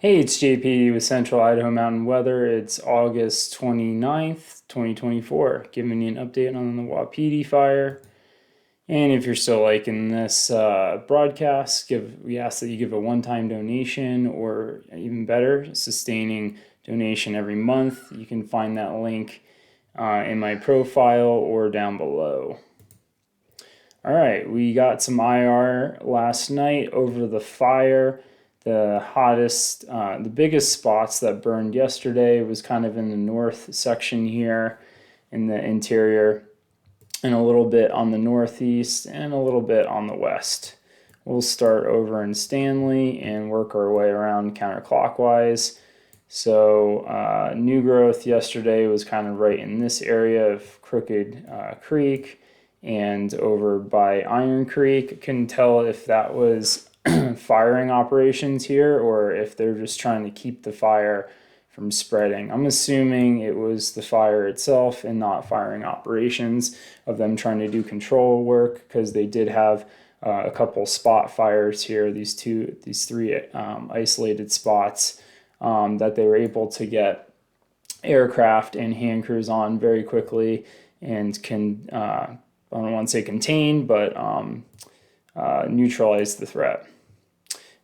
Hey, it's JP with Central Idaho Mountain Weather. It's August 29th, 2024, giving you an update on the Wapiti fire. And if you're still liking this broadcast, we ask that you give a one-time donation or even better, sustaining donation every month. You can find that link in my profile or down below. All right, we got some IR last night over the fire. The biggest spots that burned yesterday was kind of in the north section here in the interior, and a little bit on the northeast, and a little bit on the west. We'll start over in Stanley and work our way around counterclockwise. So new growth yesterday was kind of right in this area of Crooked Creek and over by Iron Creek. Couldn't tell if that was firing operations here or if they're just trying to keep the fire from spreading. I'm assuming it was the fire itself and not firing operations of them trying to do control work, because they did have a couple spot fires here, these three isolated spots that they were able to get aircraft and hand crews on very quickly and can, I don't want to say contain, but neutralize the threat.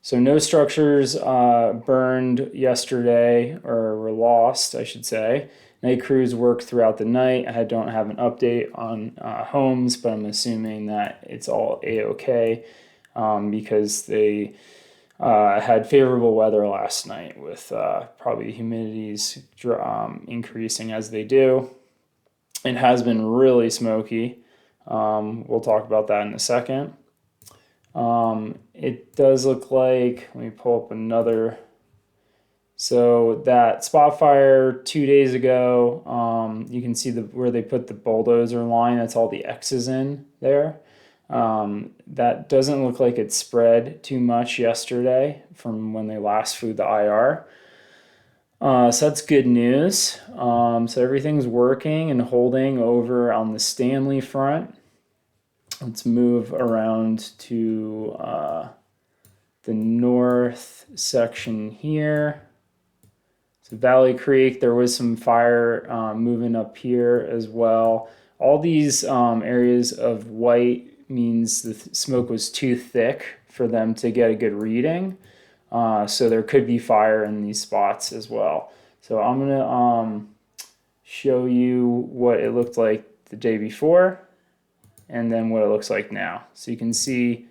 So no structures burned yesterday, or were lost, I should say. Night crews worked throughout the night. I don't have an update on homes, but I'm assuming that it's all A-OK because they had favorable weather last night with probably humidities increasing as they do. It has been really smoky. We'll talk about that in a second. It does look like, let me pull up another. So that spot fire 2 days ago, you can see where they put the bulldozer line. That's all the X's in there. That doesn't look like it spread too much yesterday from when they last flew the IR. So that's good news. So everything's working and holding over on the Stanley front. Let's move around to the north section here. So Valley Creek, there was some fire moving up here as well. All these areas of white means the smoke was too thick for them to get a good reading. So there could be fire in these spots as well. So I'm gonna show you what it looked like the day before and then what it looks like now. So you can see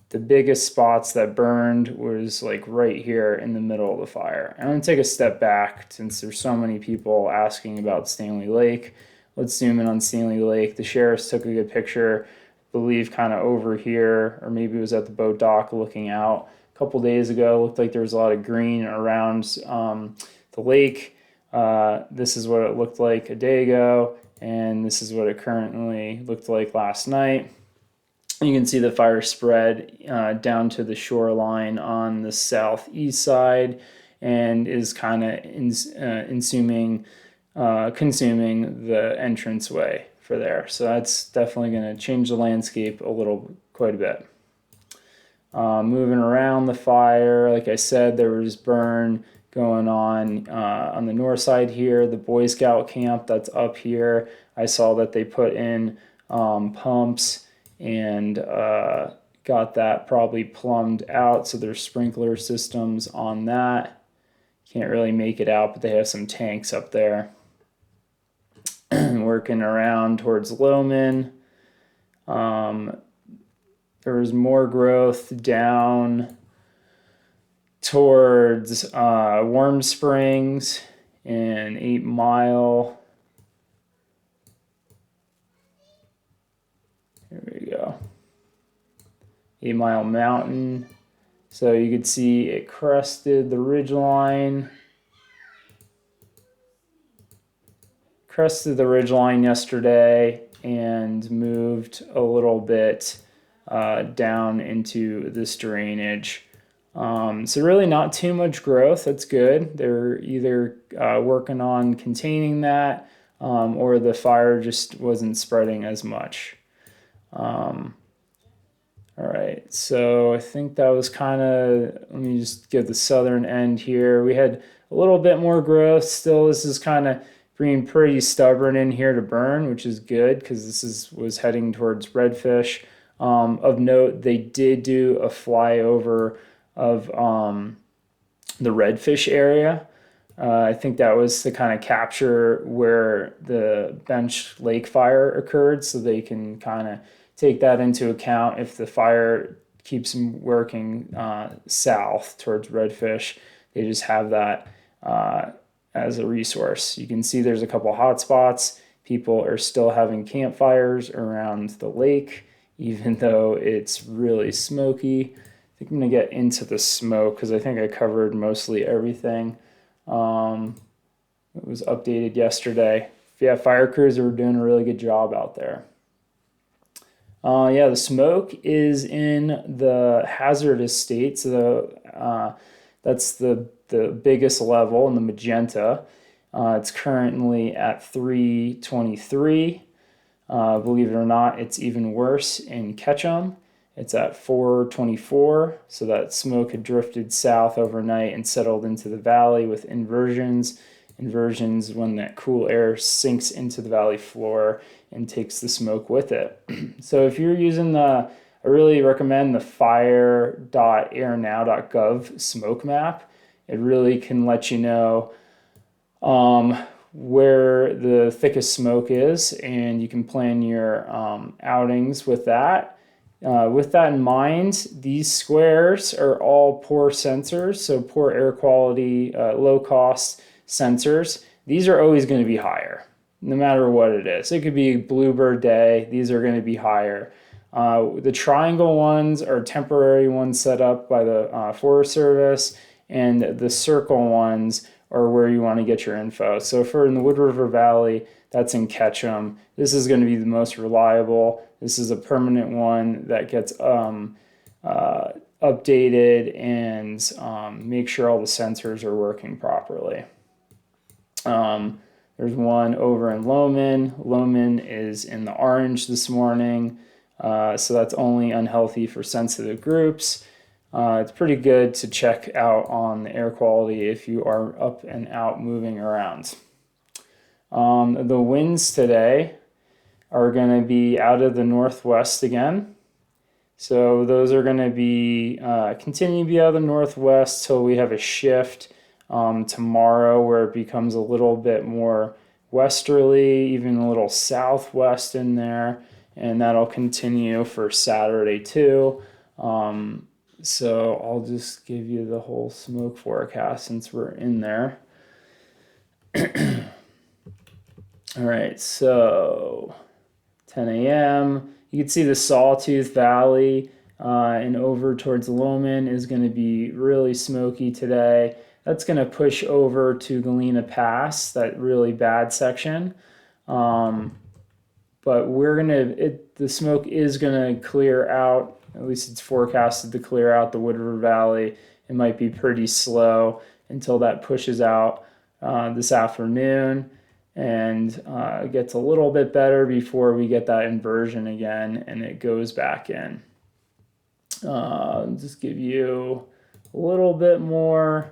the biggest spots that burned was like right here in the middle of the fire. I'm gonna take a step back since there's so many people asking about Stanley Lake. Let's zoom in on Stanley Lake. The sheriffs took a good picture, I believe kind of over here, or maybe it was at the boat dock looking out. A couple days ago, looked like there was a lot of green around the lake. This is what it looked like a day ago, and this is what it currently looked like last night. You can see the fire spread down to the shoreline on the southeast side and is kind of consuming the entranceway for there. So that's definitely going to change the landscape quite a bit. Moving around the fire, like I said, there was burn going on the north side here. The Boy Scout camp that's up here, I saw that they put in pumps and got that probably plumbed out, so there's sprinkler systems on that. Can't really make it out, but they have some tanks up there. Working around towards Lowman. There was more growth down towards Warm Springs and 8 Mile. Here we go. 8 Mile Mountain. So you could see it crested the ridgeline. Crested the ridgeline yesterday and moved a little bit down into this drainage. So really not too much growth. That's good. They're either working on containing that or the fire just wasn't spreading as much. All All right, so I think that was kind of, let me just give the southern end here. We had a little bit more growth. Still, this is kind of being pretty stubborn in here to burn, which is good because was heading towards redfish. Of note, they did do a flyover of the redfish area. I think that was to kind of capture where the bench lake fire occurred, so they can kind of take that into account if the fire keeps working south towards redfish. They just have that as a resource. You can see there's a couple hot spots. People are still having campfires around the lake, even though it's really smoky. I think I'm gonna get into the smoke because I think I covered mostly everything. It was updated yesterday. Yeah, fire crews are doing a really good job out there. Yeah, the smoke is in the hazardous state, so that's the biggest level in the magenta. It's currently at 323. Believe it or not, it's even worse in Ketchum. It's at 424, so that smoke had drifted south overnight and settled into the valley with inversions. Inversions when that cool air sinks into the valley floor and takes the smoke with it. So if you're using I really recommend the fire.airnow.gov smoke map. It really can let you know where the thickest smoke is, and you can plan your outings with that. With that in mind, these squares are all poor sensors, so poor air quality, low cost sensors. These are always going to be higher, no matter what it is. It could be Bluebird Day, these are going to be higher. The triangle ones are temporary ones set up by the Forest Service, and the circle ones are where you want to get your info. So for in the Wood River Valley, that's in Ketchum. This is going to be the most reliable. This is a permanent one that gets updated and make sure all the sensors are working properly. There's one over in Lowman. Lowman is in the orange this morning, so that's only unhealthy for sensitive groups. It's pretty good to check out on the air quality if you are up and out moving around. The winds today are going to be out of the northwest again. So those are going to be continue to be out of the northwest till we have a shift tomorrow where it becomes a little bit more westerly, even a little southwest in there, and that'll continue for Saturday too. So I'll just give you the whole smoke forecast since we're in there. All right, so 10 a.m. You can see the Sawtooth Valley and over towards Lowman is going to be really smoky today. That's going to push over to Galena Pass, that really bad section. But the smoke is going to clear out. At least it's forecasted to clear out the Wood River Valley. It might be pretty slow until that pushes out this afternoon and it gets a little bit better before we get that inversion again and it goes back in. Just give you a little bit more.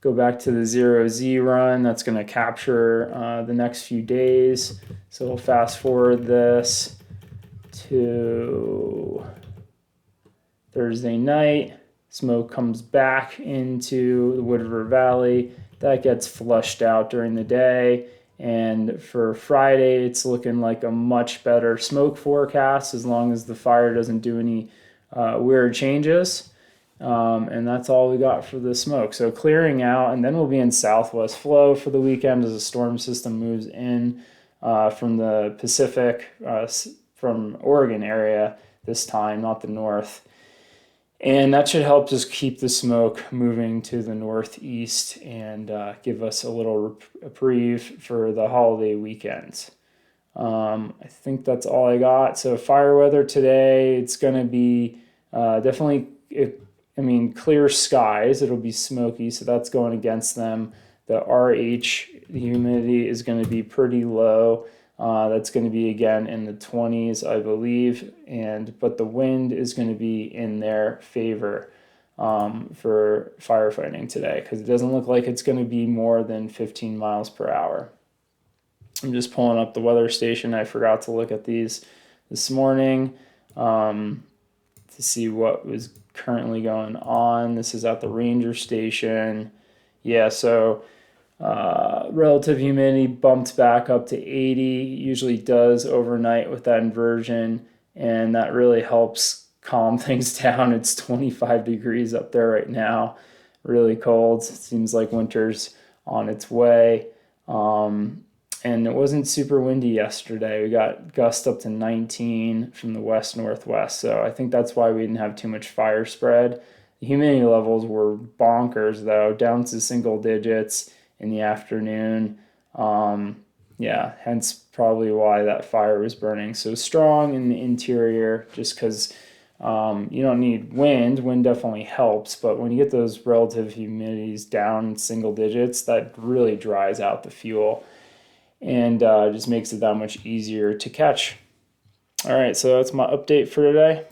Go back to the 0Z run. That's going to capture the next few days. So we'll fast forward this to Thursday night. Smoke comes back into the Wood River Valley. That gets flushed out during the day. And for Friday, it's looking like a much better smoke forecast as long as the fire doesn't do any weird changes. And that's all we got for the smoke. So clearing out, and then we'll be in southwest flow for the weekend as the storm system moves in from the Pacific, from Oregon area this time, not the north. And that should help just keep the smoke moving to the northeast and give us a little reprieve for the holiday weekends. I think that's all I got. So fire weather today, it's going to be definitely, clear skies. It'll be smoky, so that's going against them. The RH, the humidity is going to be pretty low. That's going to be again in the 20s, I believe, but the wind is going to be in their favor for firefighting today, because it doesn't look like it's going to be more than 15 miles per hour. I'm just pulling up the weather station. I forgot to look at these this morning to see what was currently going on. This is at the ranger station. Yeah, so relative humidity bumped back up to 80, usually does overnight with that inversion, and that really helps calm things down. It's 25 degrees up there right now, really cold. It seems like winter's on its way. And it wasn't super windy yesterday. We got gusts up to 19 from the west northwest, so I think that's why we didn't have too much fire spread. The humidity levels were bonkers though, down to single digits in the afternoon. Yeah, hence probably why that fire was burning so strong in the interior, just because you don't need wind. Wind definitely helps, but when you get those relative humidities down single digits, that really dries out the fuel and just makes it that much easier to catch. All right, so that's my update for today.